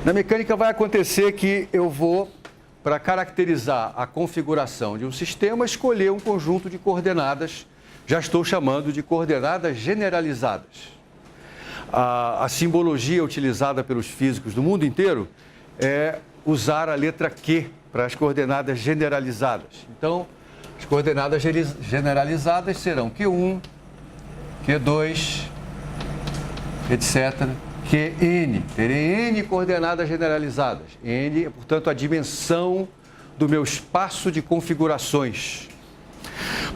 Na mecânica vai acontecer que eu vou, para caracterizar a configuração de um sistema, escolher um conjunto de coordenadas, já estou chamando de coordenadas generalizadas. A simbologia utilizada pelos físicos do mundo inteiro é usar a letra Q para as coordenadas generalizadas. Então, as coordenadas generalizadas serão Q1, Q2, etc., Qn. Terei N coordenadas generalizadas. N é, portanto, a dimensão do meu espaço de configurações.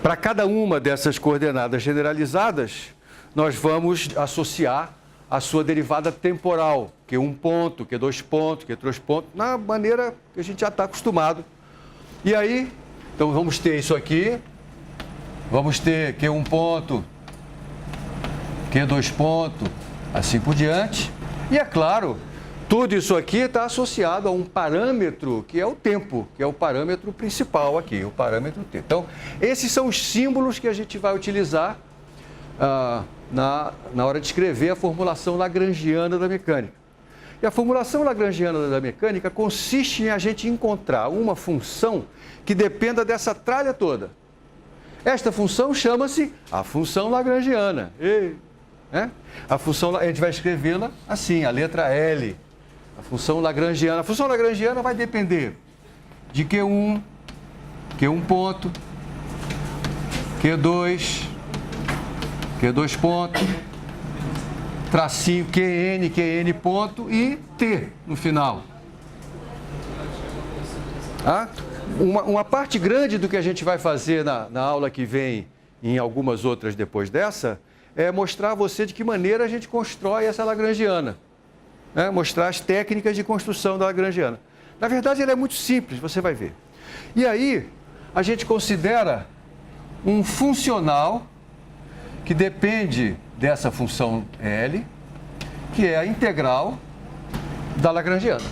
Para cada uma dessas coordenadas generalizadas, nós vamos associar a sua derivada temporal, Q1 ponto, Q2 ponto, Q3 ponto, na maneira que a gente já está acostumado. E aí, então vamos ter isso aqui, vamos ter Q1 ponto, Q2 ponto, assim por diante. E é claro, tudo isso aqui está associado a um parâmetro que é o tempo, que é o parâmetro principal aqui, o parâmetro T. Então, esses são os símbolos que a gente vai utilizar na hora de escrever a formulação lagrangiana da mecânica. E a formulação lagrangiana da mecânica consiste em a gente encontrar uma função que dependa dessa tralha toda. Esta função chama-se a função lagrangiana. A gente vai escrevê-la assim, a letra L. A função lagrangiana. A função lagrangiana vai depender de Q1, Q1 ponto, Q2, Q2 ponto, tracinho QN, QN ponto e T no final. Uma parte grande do que a gente vai fazer na aula que vem e em algumas outras depois dessa é mostrar a você de que maneira a gente constrói essa lagrangiana. Mostrar as técnicas de construção da lagrangiana. Na verdade, ela é muito simples, você vai ver. E aí, a gente considera um funcional que depende dessa função L, que é a integral da lagrangiana.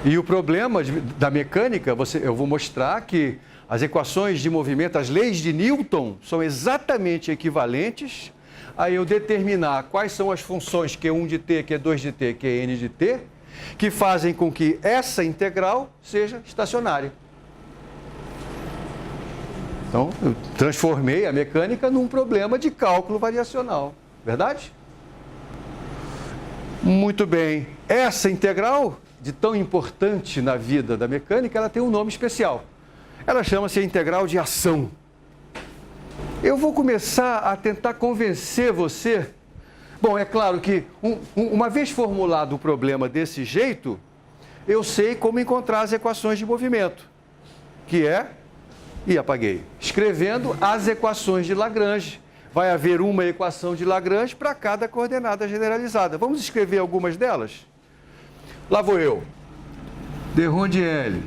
E o problema da mecânica, eu vou mostrar que as equações de movimento, as leis de Newton, são exatamente equivalentes a eu determinar quais são as funções Q1 de T, Q2 de T, Qn de T, que fazem com que essa integral seja estacionária. Então, eu transformei a mecânica num problema de cálculo variacional. Verdade? Muito bem. Essa integral, de tão importante na vida da mecânica, ela tem um nome especial. Ela chama-se integral de ação. Eu vou começar a tentar convencer você. Bom, é claro que uma vez formulado o problema desse jeito, eu sei como encontrar as equações de movimento, que é, e apaguei, escrevendo as equações de Lagrange. Vai haver uma equação de Lagrange para cada coordenada generalizada. Vamos escrever algumas delas? Lá vou eu. D-ROM de L,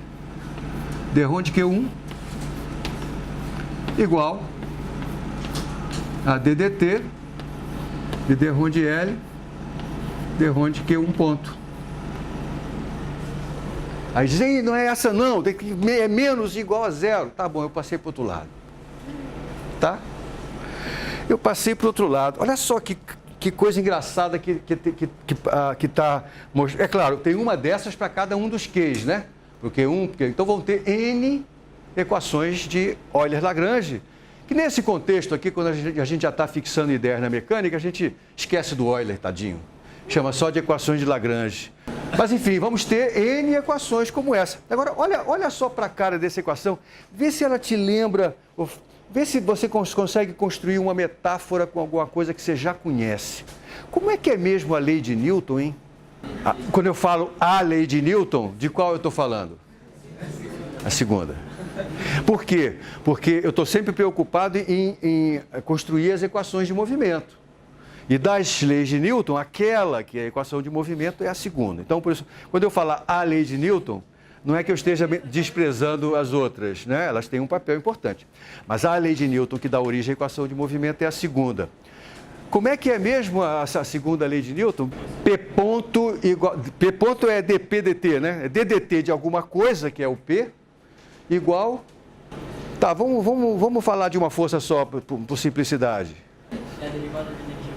D-ROM de Q1, igual a DDT de D-ROM de L, D-ROM de Q1 ponto. Aí dizem, não é essa não, é menos igual a zero. Tá bom, eu passei para o outro lado. Tá? Eu passei para o outro lado. Olha só que coisa engraçada que está mostrando. É claro, tem uma dessas para cada um dos Qs, né? Então vão ter N equações de Euler-Lagrange, que nesse contexto aqui, quando a gente já está fixando ideias na mecânica, a gente esquece do Euler, tadinho. Chama só de equações de Lagrange. Mas enfim, vamos ter N equações como essa. Agora, olha só para a cara dessa equação, vê se ela te lembra, vê se você consegue construir uma metáfora com alguma coisa que você já conhece. Como é que é mesmo a lei de Newton, hein? Quando eu falo a lei de Newton, de qual eu estou falando? A segunda. Por quê? Porque eu estou sempre preocupado em construir as equações de movimento. E das leis de Newton, aquela que é a equação de movimento é a segunda. Então, por isso, quando eu falar a lei de Newton, não é que eu esteja desprezando as outras, né? Elas têm um papel importante. Mas a lei de Newton que dá origem à equação de movimento é a segunda. Como é que é mesmo essa segunda lei de Newton? P ponto é dp dt, né? É ddt de alguma coisa, que é o P, igual... Tá, vamos falar de uma força só, por simplicidade. É a derivada de energia.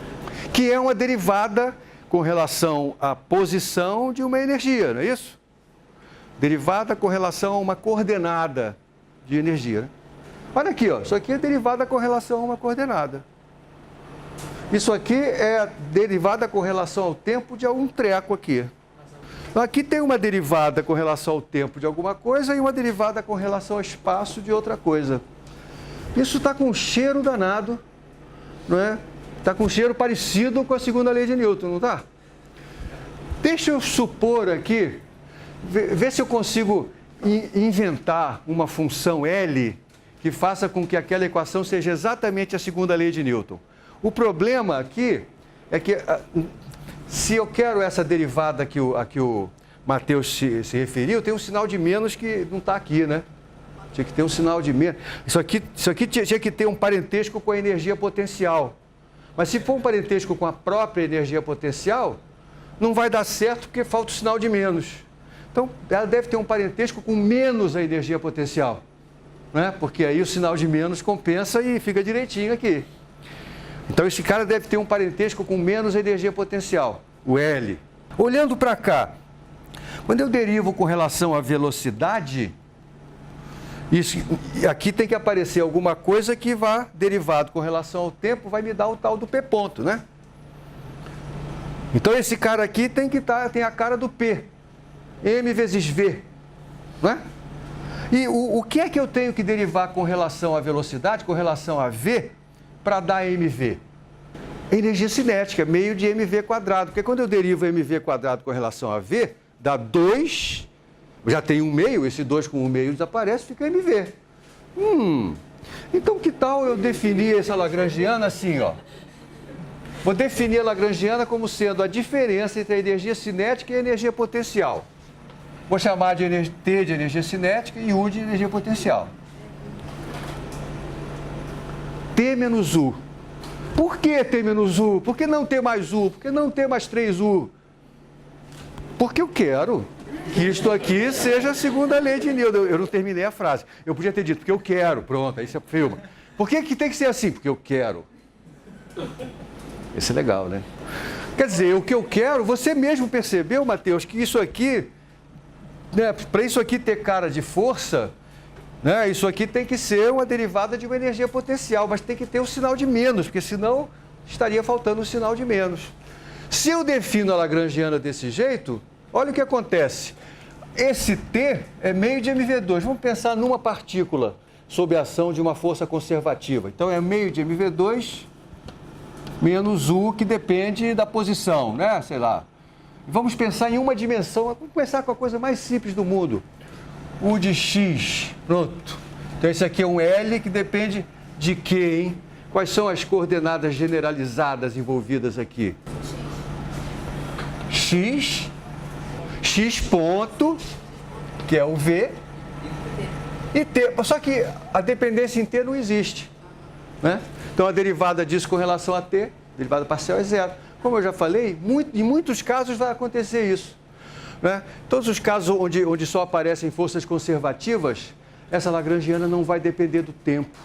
Que é uma derivada com relação à posição de uma energia, não é isso? Derivada com relação a uma coordenada de energia. Né? Olha aqui, ó, isso aqui é derivada com relação a uma coordenada. Isso aqui é derivada com relação ao tempo de algum treco aqui. Então, aqui tem uma derivada com relação ao tempo de alguma coisa e uma derivada com relação ao espaço de outra coisa. Isso está com um cheiro danado, não é? Está com um cheiro parecido com a segunda lei de Newton, não está? Deixa eu supor aqui, ver se eu consigo inventar uma função L que faça com que aquela equação seja exatamente a segunda lei de Newton. O problema aqui é que, se eu quero essa derivada a que o Matheus se referiu, tem um sinal de menos que não está aqui, né? Tinha que ter um sinal de menos. Isso aqui tinha que ter um parentesco com a energia potencial. Mas se for um parentesco com a própria energia potencial, não vai dar certo porque falta o sinal de menos. Então, ela deve ter um parentesco com menos a energia potencial, né? Porque aí o sinal de menos compensa e fica direitinho aqui. Então, esse cara deve ter um parentesco com menos energia potencial, o L. Olhando para cá, quando eu derivo com relação à velocidade, aqui tem que aparecer alguma coisa que vá derivado com relação ao tempo, vai me dar o tal do P ponto, né? Então, esse cara aqui tem a cara do P, M vezes V, não é? E o que é que eu tenho que derivar com relação à velocidade, com relação a V, para dar mv? Energia cinética, meio de mv quadrado. Porque quando eu derivo mv quadrado com relação a v, dá 2, já tem um meio, esse 2 com um meio desaparece, fica mv. Então que tal eu definir essa lagrangiana assim, ó? Vou definir a lagrangiana como sendo a diferença entre a energia cinética e a energia potencial. Vou chamar de T de energia cinética e U de energia potencial. T menos U. Por que T menos U? Por que não T mais U? Por que não T mais 3U? Porque eu quero que isto aqui seja a segunda lei de Newton. Eu não terminei a frase. Eu podia ter dito, porque eu quero. Pronto, aí você filma. Por que tem que ser assim? Porque eu quero. Isso é legal, né? Quer dizer, o que eu quero, você mesmo percebeu, Matheus, que isso aqui, né, para isso aqui ter cara de força, né, isso aqui tem que ser uma derivada de uma energia potencial, mas tem que ter um sinal de menos, porque senão estaria faltando um sinal de menos. Se eu defino a lagrangiana desse jeito, olha o que acontece. Esse T é meio de mv2. Vamos pensar numa partícula sob a ação de uma força conservativa. Então, é meio de mv2 menos U, que depende da posição, né? Sei lá. Vamos pensar em uma dimensão. Vamos começar com a coisa mais simples do mundo. U de x. Pronto. Então, esse aqui é um L que depende de quê, hein? Quais são as coordenadas generalizadas envolvidas aqui? X ponto, que é o V, e T. Só que a dependência em T não existe, né? Então, a derivada disso com relação a T, derivada parcial é zero. Como eu já falei, em muitos casos vai acontecer isso, né? Todos os casos onde só aparecem forças conservativas, essa lagrangiana não vai depender do tempo,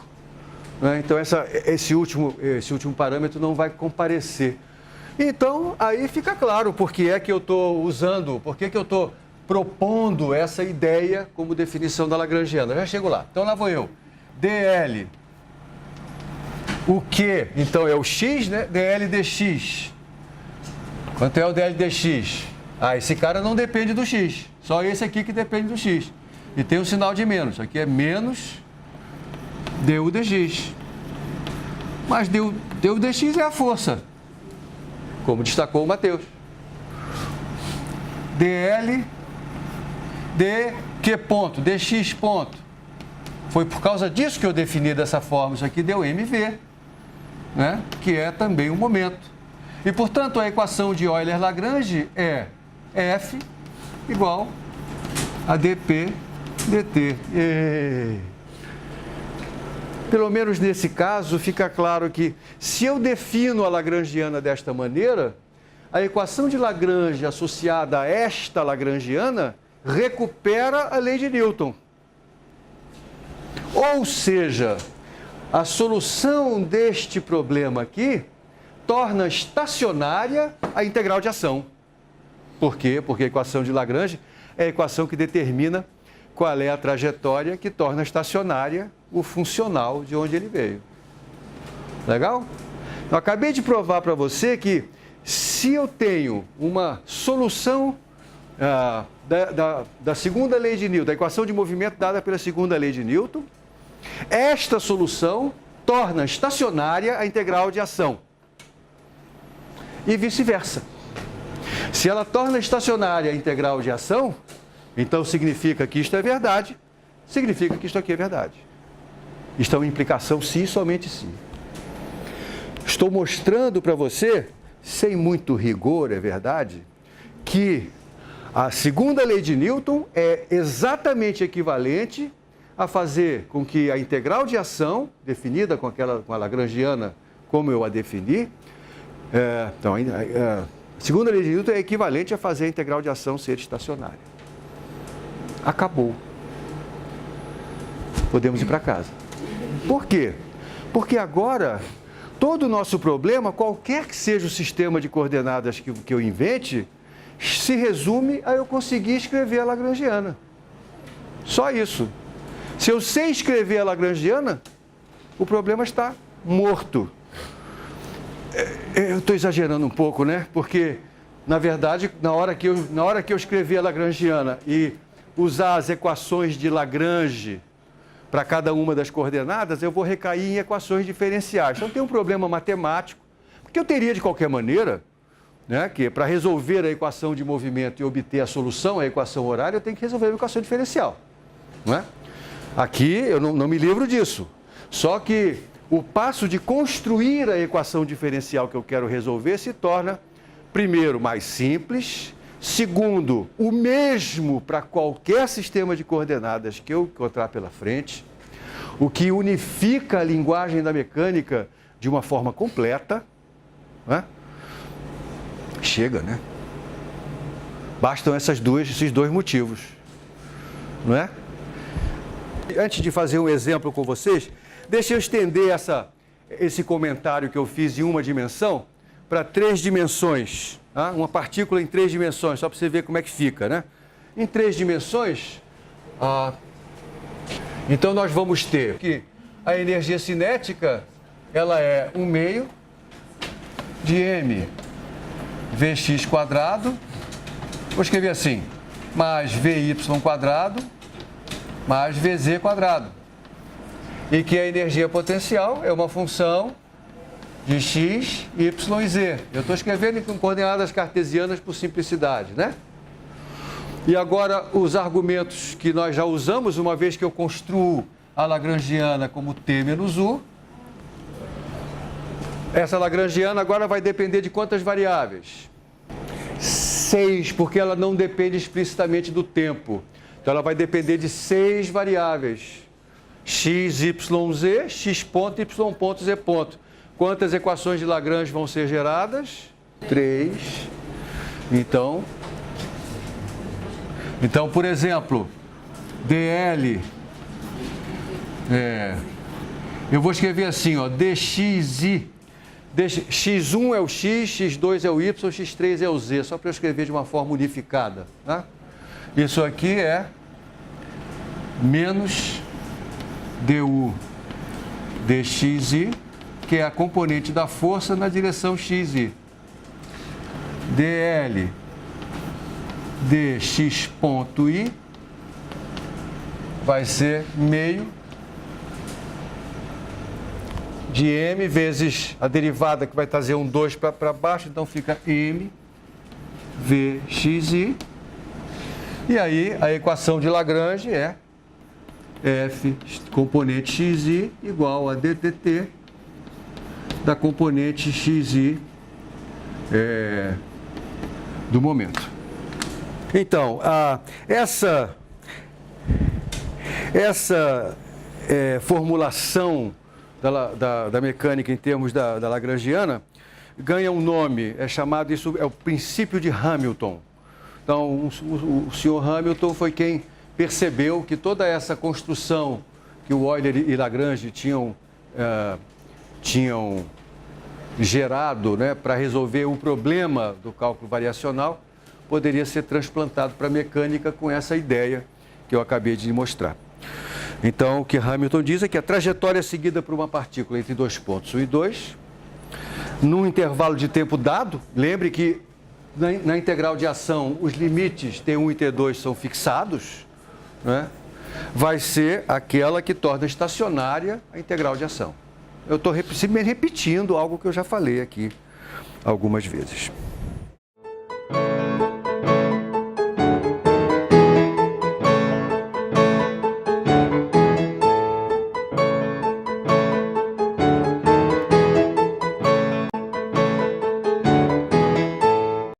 né? Então, esse último parâmetro não vai comparecer. Então, aí fica claro por que é que eu estou usando, por que eu estou propondo essa ideia como definição da lagrangiana. Já chego lá. Então, lá vou eu. dl, o que? Então, é o x, né? dl dx. Quanto é o dl dx? Ah, esse cara não depende do x. Só esse aqui que depende do x. E tem um sinal de menos. Aqui é menos du dx. Mas du dx é a força, como destacou o Matheus. dl de que ponto? dx ponto. Foi por causa disso que eu defini dessa forma. Isso aqui deu mv, né? Que é também um momento. E, portanto, a equação de Euler-Lagrange é F igual a dp dt. Pelo menos nesse caso, fica claro que se eu defino a lagrangiana desta maneira, a equação de Lagrange associada a esta lagrangiana recupera a lei de Newton. Ou seja, a solução deste problema aqui torna estacionária a integral de ação. Por quê? Porque a equação de Lagrange é a equação que determina qual é a trajetória que torna estacionária o funcional de onde ele veio. Legal? Eu acabei de provar para você que se eu tenho uma solução da segunda lei de Newton, da equação de movimento dada pela segunda lei de Newton, esta solução torna estacionária a integral de ação. E vice-versa. Se ela torna estacionária a integral de ação, então significa que isto é verdade, significa que isto aqui é verdade. Isto é uma implicação se e somente se. Estou mostrando para você, sem muito rigor, é verdade, que a segunda lei de Newton é exatamente equivalente a fazer com que a integral de ação, definida com a lagrangiana como eu a defini, a segunda lei de Newton é equivalente a fazer a integral de ação ser estacionária. Acabou. Podemos ir para casa. Por quê? Porque agora, todo o nosso problema, qualquer que seja o sistema de coordenadas que eu invente, se resume a eu conseguir escrever a lagrangiana. Só isso. Se eu sei escrever a lagrangiana, o problema está morto. Eu estou exagerando um pouco, né? Porque, na verdade, na hora que eu escrever a lagrangiana e usar as equações de Lagrange para cada uma das coordenadas, eu vou recair em equações diferenciais. Então tem um problema matemático, porque eu teria de qualquer maneira, né, que para resolver a equação de movimento e obter a solução, a equação horária, eu tenho que resolver a equação diferencial. Não é? Aqui eu não me livro disso. Só que o passo de construir a equação diferencial que eu quero resolver se torna, primeiro, mais simples, segundo, o mesmo para qualquer sistema de coordenadas que eu encontrar pela frente, o que unifica a linguagem da mecânica de uma forma completa. Né? Chega, né? Bastam esses dois motivos. Não é? Antes de fazer um exemplo com vocês, deixa eu estender esse comentário que eu fiz em uma dimensão para 3 dimensões. Tá? Uma partícula em 3 dimensões, só para você ver como é que fica, né? Em 3 dimensões, então nós vamos ter que a energia cinética, ela é 1/2 de m vx quadrado, vou escrever assim, mais vy quadrado, mais vz quadrado. E que a energia potencial é uma função de x, y e z. Eu estou escrevendo com coordenadas cartesianas por simplicidade, né? E agora os argumentos que nós já usamos, uma vez que eu construo a lagrangiana como t menos u, essa lagrangiana agora vai depender de quantas variáveis? 6, porque ela não depende explicitamente do tempo. Então ela vai depender de 6 variáveis. X, y, z, x ponto, y ponto, z ponto. Quantas equações de Lagrange vão ser geradas? 3. Então, por exemplo, dl, eu vou escrever assim, ó, dxi, x1 é o x, x2 é o y, x3 é o z, só para eu escrever de uma forma unificada. Tá? Isso aqui é menos du dxi, que é a componente da força na direção xi. dl dx ponto i vai ser meio de m vezes a derivada que vai trazer um 2 para baixo, então fica m vxi. E aí a equação de Lagrange é f componente xi igual a dtt da componente xi do momento. Então, essa formulação da mecânica em termos da lagrangiana ganha um nome, isso é o princípio de Hamilton. Então, o senhor Hamilton foi quem percebeu que toda essa construção que o Euler e Lagrange tinham gerado, né, para resolver o problema do cálculo variacional poderia ser transplantado para a mecânica com essa ideia que eu acabei de mostrar. Então, o que Hamilton diz é que a trajetória seguida por uma partícula entre dois pontos 1 e 2, num intervalo de tempo dado, lembre que na integral de ação os limites T1 e T2 são fixados, né, vai ser aquela que torna estacionária a integral de ação. Eu estou simplesmente repetindo algo que eu já falei aqui algumas vezes.